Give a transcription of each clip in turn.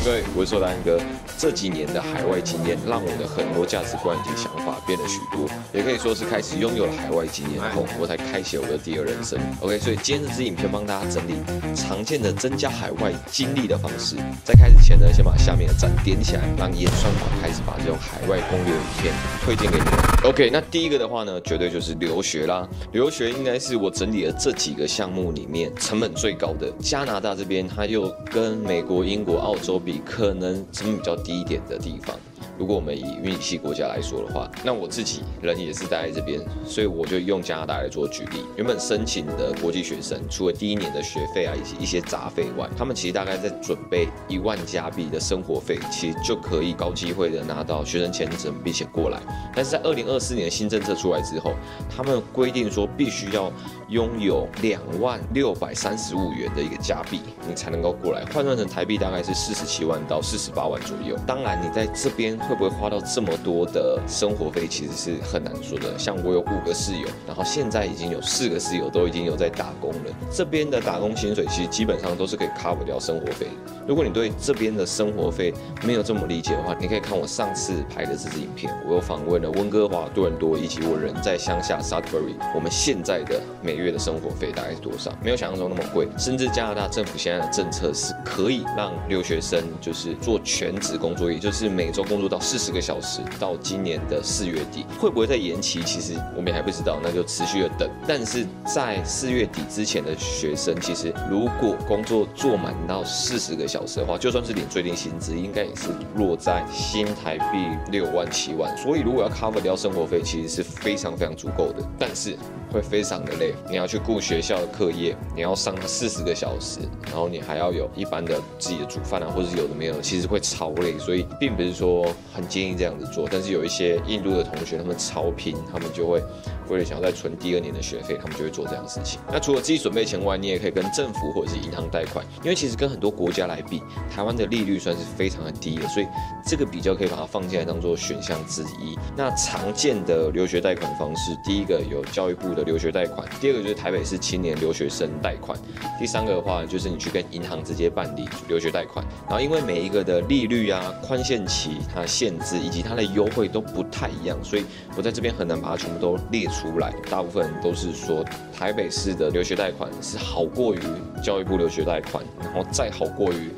各位，我是硕丹哥。这几年的海外经验，让我的很多价值观以及想法变了许多，也可以说是开始拥有了海外经验后，我才开启了我的第二人生。OK， 所以今天这支影片帮大家整理常见的增加海外经历的方式。在开始前呢，先把下面的赞点起来，让演算法开始把这种海外攻略影片推荐给你们。OK， 那第一个的话呢，绝对就是留学啦。留学应该是我整理了这几个项目里面成本最高的。加拿大这边，它又跟美国、英国、澳洲比，可能成本比较低一点的地方。如果我们以运理系国家来说的话，那我自己人也是待在这边，所以我就用加拿大来做举例。原本申请的国际学生，除了第一年的学费啊以及一些杂费外，他们其实大概在准备1万加币的生活费，其实就可以高机会的拿到学生签证，并且过来。但是在2024年新政策出来之后，他们规定说必须要拥有2.635万的一个加币，你才能够过来，换算成台币大概是47万到48万左右。当然，你在这边会不会花到这么多的生活费，其实是很难说的。像我有5个室友，然后现在已经有4个室友都已经有在打工了。这边的打工薪水其实基本上都是可以 cover 掉生活费的。如果你对这边的生活费没有这么理解的话，你可以看我上次拍的这支影片，我有访问了温哥华、多伦多以及我人在乡下 Sudbury， 我们现在的每月的生活费大概是多少？没有想象中那么贵，甚至加拿大政府现在的政策是可以让留学生就是做全职工作，也就是每周工作到40个小时，到今年的4月底。会不会再延期？其实我们也还不知道，那就持续的等。但是在4月底之前的学生，其实如果工作做满到40个小时的话，就算是领最低薪资，应该也是落在新台币6万7万。所以如果要 cover 掉生活费，其实是非常非常足够的，但是会非常的累。你要去顾学校的课业，你要上40个小时，然后你还要有一般的自己的煮饭啊，或者是有的没有，其实会超累。所以并不是说很建议这样子做，但是有一些印度的同学，他们超拼，他们就会为了想要再存第2年的学费，他们就会做这样的事情。那除了自己准备钱外，你也可以跟政府或者是银行贷款，因为其实跟很多国家来比，台湾的利率算是非常的低的，所以这个比较可以把它放进来当做选项之一。那常见的留学贷款方式，第一个有教育部的留学贷款，第二个就是台北市青年留学生贷款，第3个的话就是你去跟银行直接办理留学贷款。然后因为每一个的利率啊、宽限期、它的限制以及它的优惠都不太一样，所以我在这边很难把它全部都列出来。大部分人都是说台北市的留学贷款是好过于教育部留学贷款，然后再好过于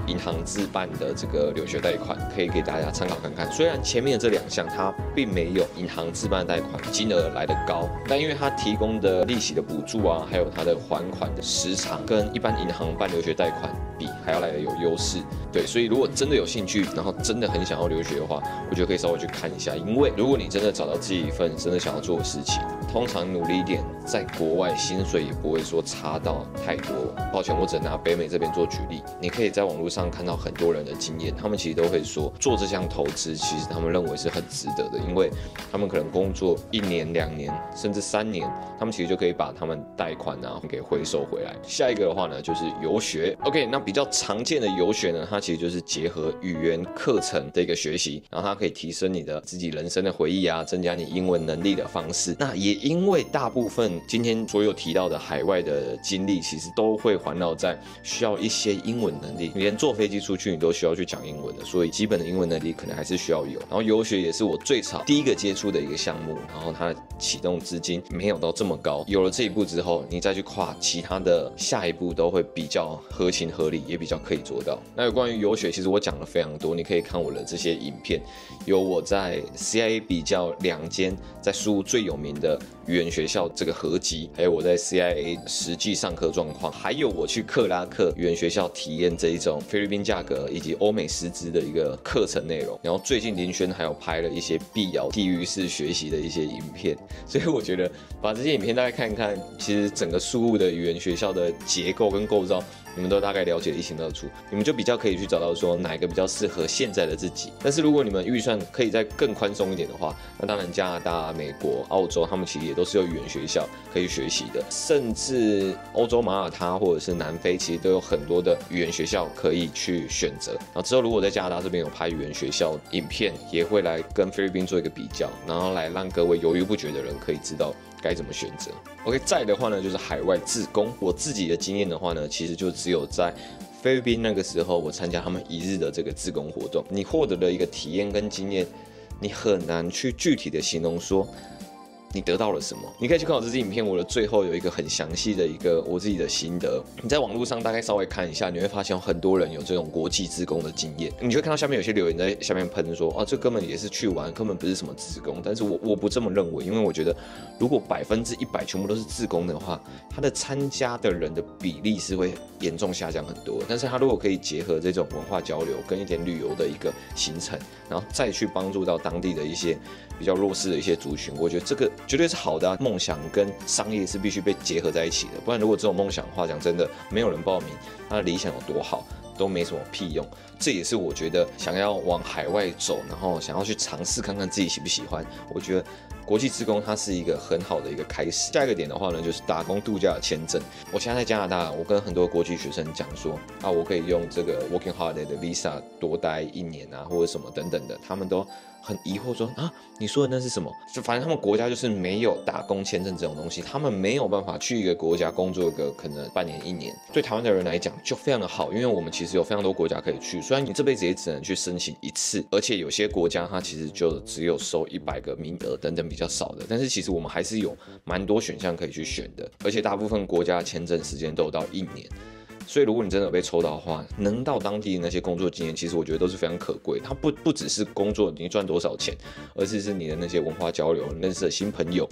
银行自办的这个留学贷款，可以给大家参考看看。虽然前面的这2项它并没有银行自办贷款金额来得高，但因为它提供的利息的补助啊，还有它的还款的时长，跟一般银行办留学贷款比还要来得有优势。对，所以如果真的有兴趣，然后真的很想要留学的话，我觉得可以稍微去看一下。因为如果你真的找到自己一份真的想要做的事情，通常努力一点，在国外薪水也不会说差到太多。抱歉，我只能拿北美这边做举例。你可以在网络上看到很多人的经验，他们其实都会说，做这项投资，其实他们认为是很值得的，因为他们可能工作1年、2年，甚至3年，他们其实就可以把他们贷款啊给回收回来。下一个的话呢，就是游学。OK， 那比较常见的游学呢，它其实就是结合语言课程的一个学习，然后它可以提升你的自己人生的回忆啊，增加你英文能力的方式。那也因为大部分今天所有提到的海外的经历，其实都会环绕在需要一些英文能力，连坐飞机出去你都需要去讲英文的，所以基本的英文能力可能还是需要有。然后游学也是我最早第一个接触的一个项目，然后它的启动资金没有到这么高，有了这一步之后，你再去跨其他的下一步都会比较合情合理，也比较可以做到。那有关于游学，其实我讲了非常多，你可以看我的这些影片，有我在 CIA 比较2间在输入最有名的语言学校这个合集，还有我在 CIA 实际上课状况，还有我去克拉克语言学校体验这一种菲律宾价格以及欧美师资的一个课程内容。然后最近林轩还有拍了一些碧瑶地狱式学习的一些影片，所以我觉得把这些影片大概看看，其实整个输入的语言学校的结构跟构造，你们都大概了解得一清二楚，你们就比较可以去找到说哪一个比较适合现在的自己。但是如果你们预算可以再更宽松一点的话，那当然加拿大、美国、澳洲他们其实也都是有语言学校可以学习的，甚至欧洲马耳他或者是南非其实都有很多的语言学校可以去选择。然后之后如果在加拿大这边有拍语言学校影片，也会来跟菲律宾做一个比较，然后来让各位犹豫不决的人可以知道该怎么选择。OK， 再的话呢就是海外志工。我自己的经验的话呢，其实就只有在菲律宾那个时候，我参加他们1日的这个志工活动，你获得的一个体验跟经验，你很难去具体的形容说你得到了什么？你可以去看我这支影片，我的最后有一个很详细的一个我自己的心得。你在网络上大概稍微看一下，你会发现有很多人有这种国际志工的经验。你就会看到下面有些留言在下面喷说，哦，这根本也是去玩，根本不是什么志工。但是我不这么认为，因为我觉得如果100%全部都是志工的话，他的参加的人的比例是会严重下降很多。但是他如果可以结合这种文化交流跟一点旅游的一个行程，然后再去帮助到当地的一些比较弱势的一些族群，我觉得这个绝对是好的啊。梦想跟商业是必须被结合在一起的，不然如果这种梦想的话，讲真的，没有人报名，他的理想有多好都没什么屁用。这也是我觉得想要往海外走，然后想要去尝试看看自己喜不喜欢。我觉得国际志工它是一个很好的一个开始。下一个点的话呢，就是打工度假的签证。我现在在加拿大，我跟很多国际学生讲说啊，我可以用这个 Working Holiday 的 Visa 多待1年啊，或者什么等等的，他们都很疑惑说啊，你说的那是什么？就反正他们国家就是没有打工签证这种东西，他们没有办法去一个国家工作个可能半年1年。对台湾的人来讲就非常的好，因为我们其实有非常多国家可以去，虽然你这辈子也只能去申请1次，而且有些国家它其实就只有收100个名额等等比较少的，但是其实我们还是有蛮多选项可以去选的，而且大部分国家的签证时间都有到1年。所以，如果你真的有被抽到的话，能到当地的那些工作经验，其实我觉得都是非常可贵的。它不只是工作你赚多少钱，而是你的那些文化交流、认识的新朋友，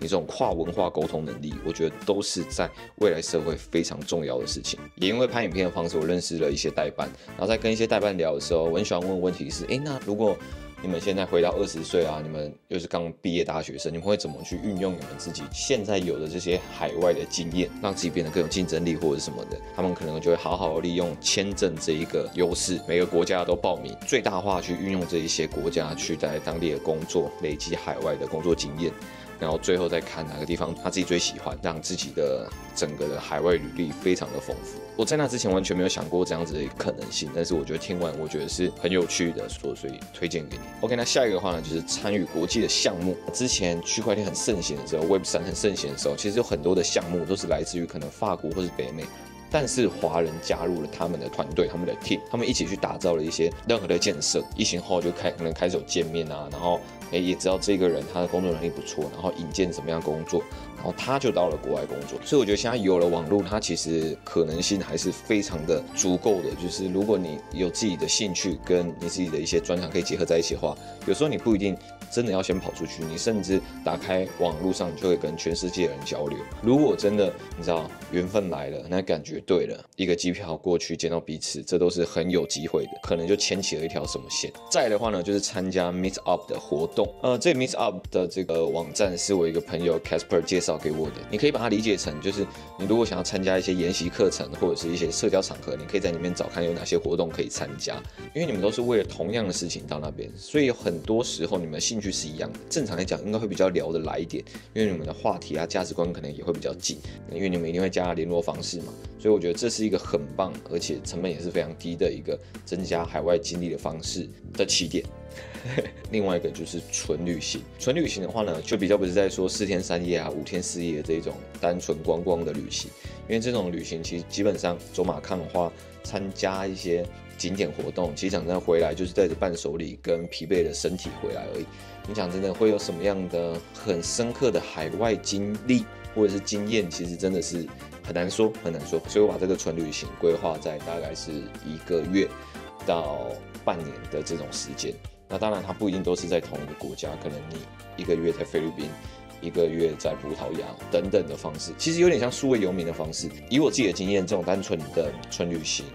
你这种跨文化沟通能力，我觉得都是在未来社会非常重要的事情。也因为拍影片的方式，我认识了一些代办，然后在跟一些代办聊的时候，我很喜欢问的问题是：那如果你们现在回到20岁啊，你们又是刚毕业大学生，你们会怎么去运用你们自己现在有的这些海外的经验，让自己变得更有竞争力或者什么的？他们可能就会好好利用签证这一个优势，每个国家都报名，最大化去运用这一些国家去在当地的工作，累积海外的工作经验。然后最后再看哪个地方他自己最喜欢，让自己的整个的海外履历非常的丰富。我在那之前完全没有想过这样子的可能性，但是我觉得听完我觉得是很有趣的，所以推荐给你。OK， 那下一个的话呢，就是参与国际的项目。之前区块链很盛行的时候 ，Web3 很盛行的时候，其实有很多的项目都是来自于可能法国或是北美。但是华人加入了他们的团队，他们的 team， 他们一起去打造了一些任何的建设。疫情后就可能开始有见面啊，然后也知道这个人他的工作能力不错，然后引荐什么样工作，然后他就到了国外工作。所以我觉得现在有了网络，它其实可能性还是非常的足够的。就是如果你有自己的兴趣跟你自己的一些专长可以结合在一起的话，有时候你不一定真的要先跑出去，你甚至打开网络上就会跟全世界的人交流。如果真的你知道缘分来了，那感觉对了，一个机票过去见到彼此，这都是很有机会的，可能就牵起了一条什么线。再来的话呢，就是参加 Meet Up 的活动。这个 Meet Up 的这个网站是我一个朋友 Casper 介绍给我的。你可以把它理解成，就是你如果想要参加一些研习课程或者是一些社交场合，你可以在里面找看有哪些活动可以参加。因为你们都是为了同样的事情到那边，所以有很多时候你们的兴趣是一样的。正常来讲，应该会比较聊得来一点，因为你们的话题啊、价值观可能也会比较近，因为你们一定会加联络方式嘛。所以我觉得这是一个很棒，而且成本也是非常低的一个增加海外经历的方式的起点。另外一个就是纯旅行，纯旅行的话呢，就比较不是在说4天3夜啊、5天4夜这种单纯观光的旅行，因为这种旅行其实基本上走马看花，参加一些景点活动，其实讲真的回来就是带着伴手礼跟疲惫的身体回来而已。你讲真的会有什么样的很深刻的海外经历或者是经验，其实真的是很难说，很难说。所以我把这个纯旅行规划在大概是1个月到半年的这种时间。那当然它不一定都是在同一个国家，可能你1个月在菲律宾，1个月在葡萄牙等等的方式，其实有点像数位游民的方式。以我自己的经验，这种单纯的纯旅行，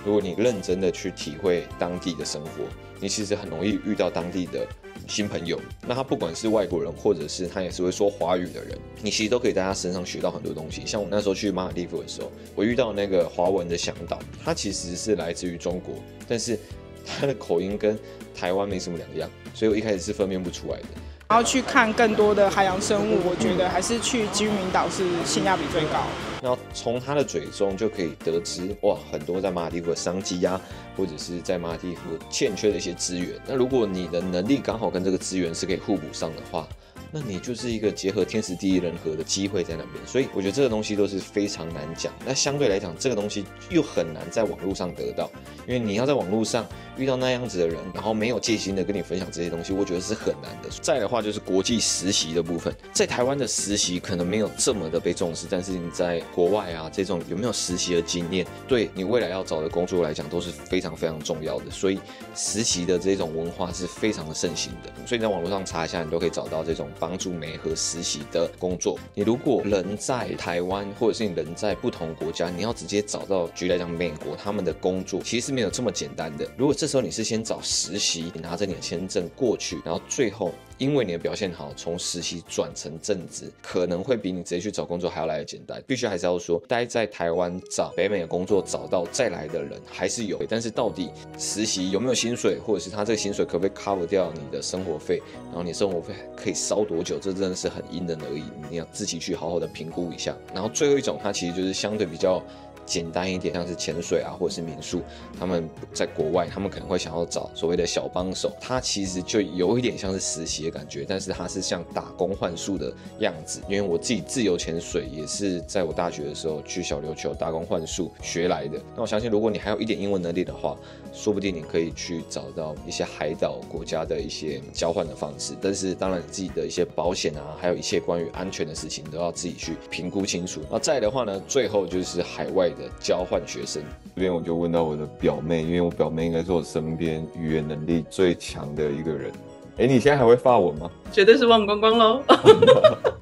如果你认真的去体会当地的生活，你其实很容易遇到当地的新朋友。那他不管是外国人，或者是他也是会说华语的人，你其实都可以在他身上学到很多东西。像我那时候去马尔地夫的时候，我遇到那个华文的向导，他其实是来自于中国，但是他的口音跟台湾没什么两样，所以我一开始是分辨不出来的。然后去看更多的海洋生物，我觉得还是去基民岛是性价比最高。然后从他的嘴中就可以得知，哇，很多在马尔地夫的商机啊，或者是在马尔地夫欠缺的一些资源。那如果你的能力刚好跟这个资源是可以互补上的话，那你就是一个结合天时地利人和的机会在那边。所以我觉得这个东西都是非常难讲。那相对来讲，这个东西又很难在网络上得到，因为你要在网络上遇到那样子的人，然后没有戒心的跟你分享这些东西，我觉得是很难的。再来的话就是国际实习的部分，在台湾的实习可能没有这么的被重视，但是你在国外啊，这种有没有实习的经验，对你未来要找的工作来讲都是非常非常重要的。所以实习的这种文化是非常的盛行的，所以你在网络上查一下，你都可以找到这种帮助媒合实习的工作。你如果人在台湾，或者是你人在不同国家，你要直接找到，举例来讲美国他们的工作其实没有这么简单的。如果这时候你是先找实习，你拿着你的签证过去，然后最后因为你的表现好，从实习转成正职，可能会比你直接去找工作还要来得简单。必须还是要说，待在台湾找北美的工作找到再来的人还是有，但是到底实习有没有薪水，或者是他这个薪水可不可以 cover 掉你的生活费，然后你生活费可以烧多久，这真的是很因人而异，你要自己去好好的评估一下。然后最后一种，它其实就是相对比较简单一点，像是潜水啊，或者是民宿，他们在国外，他们可能会想要找所谓的小帮手，它其实就有一点像是实习的感觉，但是它是像打工换宿的样子。因为我自己自由潜水也是在我大学的时候去小琉球打工换宿学来的。那我相信，如果你还有一点英文能力的话，说不定你可以去找到一些海岛国家的一些交换的方式。但是当然，你自己的一些保险啊，还有一切关于安全的事情，都要自己去评估清楚。然后再来的话呢，最后就是海外的交换学生。这边我就问到我的表妹，因为我表妹应该是我身边语言能力最强的一个人。你现在还会法文吗？绝对是忘光光咯。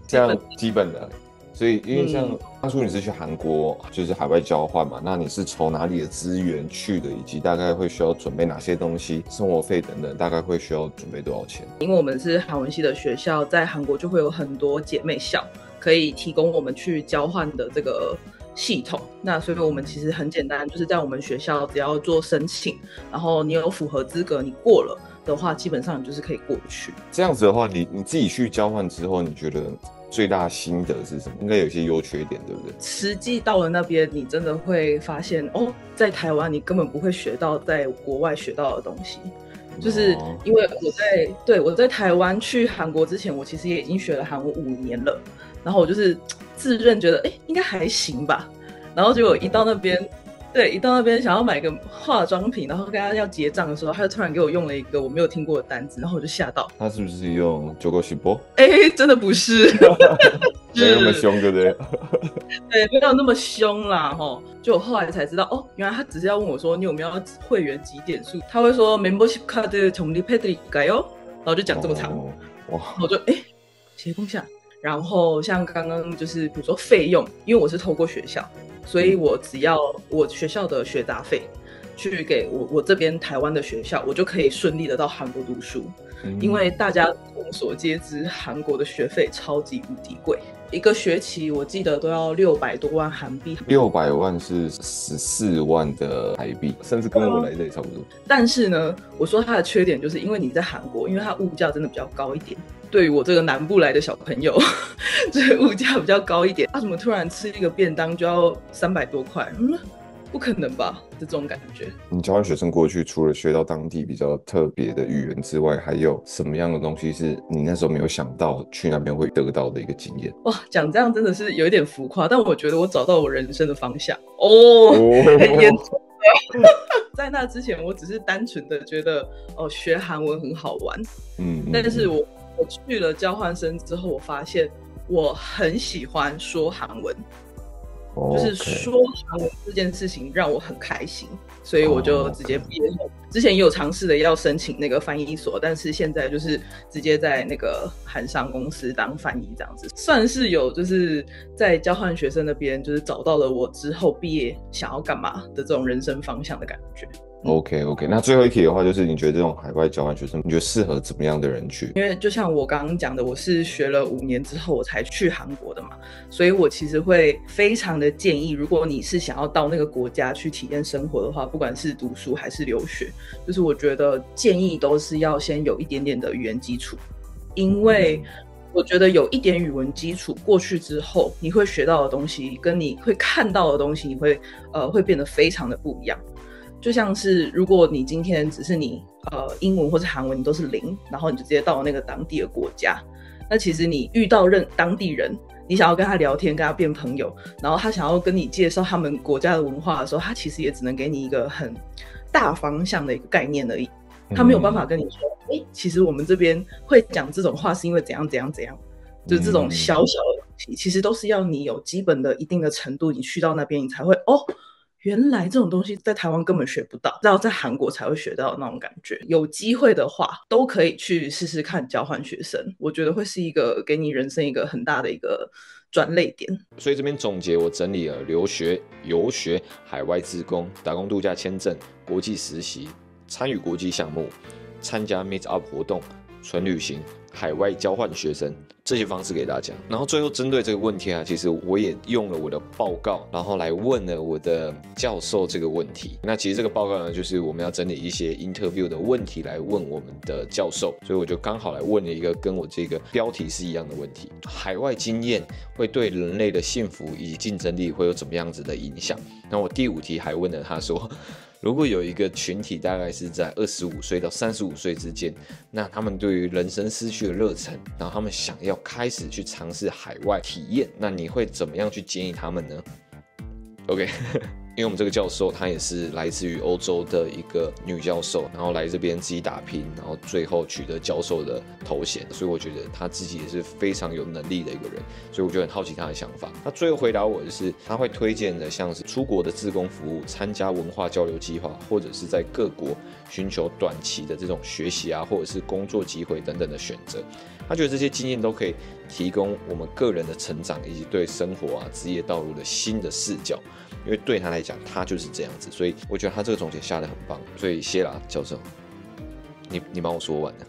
这样基本的。所以因为像当初你是去韩国，就是海外交换嘛，那你是筹哪里的资源去的，以及大概会需要准备哪些东西，生活费等等，大概会需要准备多少钱？因为我们是韩文系的学校，在韩国就会有很多姐妹校可以提供我们去交换的这个系统。那所以我们其实很简单，就是在我们学校只要做申请，然后你有符合资格，你过了的话，基本上你就是可以过去。这样子的话，你自己去交换之后，你觉得最大的心得是什么？应该有些优缺点，对不对？实际到了那边，你真的会发现哦，在台湾你根本不会学到在国外学到的东西。就是因为我在台湾去韩国之前，我其实也已经学了韩文5年了，然后我就是自认觉得应该还行吧，然后结果一到那边想要买个化妆品，然后跟他要结账的时候，他就突然给我用了一个我没有听过的单字，然后我就吓到。他是不是用九狗洗波？真的不是。没有那么凶，对不对？对，没有那么凶啦，吼。就我后来才知道，哦，原来他只是要问我说，你有没有会员几点数？他会说 membership card 정리해드릴까요？然后就讲这么长，哇，我就写空下。然后像刚刚就是比如说费用，因为我是透过学校，所以我只要我学校的学杂费去给我这边台湾的学校，我就可以顺利的到韩国读书。因为大家众所皆知，韩国的学费超级无敌贵，一个学期我记得都要600多万韩币。600万是14万的台币，甚至跟我来的也差不多。但是呢，我说它的缺点就是因为你在韩国，因为它物价真的比较高一点。对于我这个南部来的小朋友，这物价比较高一点。他怎么突然吃一个便当就要300多块？不可能吧？这种感觉。你交换学生过去，除了学到当地比较特别的语言之外，还有什么样的东西是你那时候没有想到去那边会得到的一个经验？哇，讲这样真的是有一点浮夸，但我觉得我找到我人生的方向很严重。在那之前，我只是单纯的觉得学韩文很好玩，但是我去了交换生之后，我发现我很喜欢说韩文。就是说韩文这件事情让我很开心，所以我就直接毕业后，之前也有尝试的要申请那个翻译所，但是现在就是直接在那个韩商公司当翻译这样子，算是有就是在交换学生那边就是找到了我之后毕业想要干嘛的这种人生方向的感觉。OK， 那最后一题的话，就是你觉得这种海外交换学生，你觉得适合怎么样的人去？因为就像我刚刚讲的，我是学了5年之后我才去韩国的嘛，所以我其实会非常的建议，如果你是想要到那个国家去体验生活的话，不管是读书还是留学，就是我觉得建议都是要先有一点点的语言基础，因为我觉得有一点语文基础过去之后，你会学到的东西跟你会看到的东西，你会变得非常的不一样。就像是如果你今天只是你英文或是韩文你都是0，然后你就直接到了那个当地的国家，那其实你遇到当地人，你想要跟他聊天，跟他变朋友，然后他想要跟你介绍他们国家的文化的时候，他其实也只能给你一个很大方向的一个概念而已，他没有办法跟你说其实我们这边会讲这种话是因为怎样怎样怎样，就是这种小小的东西，其实都是要你有基本的一定的程度，你去到那边你才会原来这种东西在台湾根本学不到，然后在韩国才会学到那种感觉。有机会的话都可以去试试看交换学生，我觉得会是一个给你人生一个很大的一个转捩点。所以这边总结我整理了留学、游学、海外志工、打工度假签证、国际实习、参与国际项目、参加 meet up 活动、纯旅行、海外交换学生这些方式给大家。然后最后针对这个问题其实我也用了我的报告，然后来问了我的教授这个问题。那其实这个报告呢，就是我们要整理一些 interview 的问题来问我们的教授，所以我就刚好来问了一个跟我这个标题是一样的问题：海外经验会对人类的幸福以及竞争力会有怎么样子的影响？那我第5题还问了他说，如果有一个群体大概是在25岁到35岁之间，那他们对于人生失去了热忱，然后他们想要开始去尝试海外体验，那你会怎么样去建议他们呢？ OK 因为我们这个教授她也是来自于欧洲的一个女教授，然后来这边自己打拼，然后最后取得教授的头衔，所以我觉得她自己也是非常有能力的一个人，所以我就很好奇她的想法。那最后回答我的是，她会推荐的像是出国的志工服务、参加文化交流计划，或者是在各国寻求短期的这种学习或者是工作机会等等的选择。他觉得这些经验都可以提供我们个人的成长，以及对生活职业道路的新的视角。因为对他来讲，他就是这样子，所以我觉得他这个总结下得很棒。所以谢啦，教授，你帮我说完了。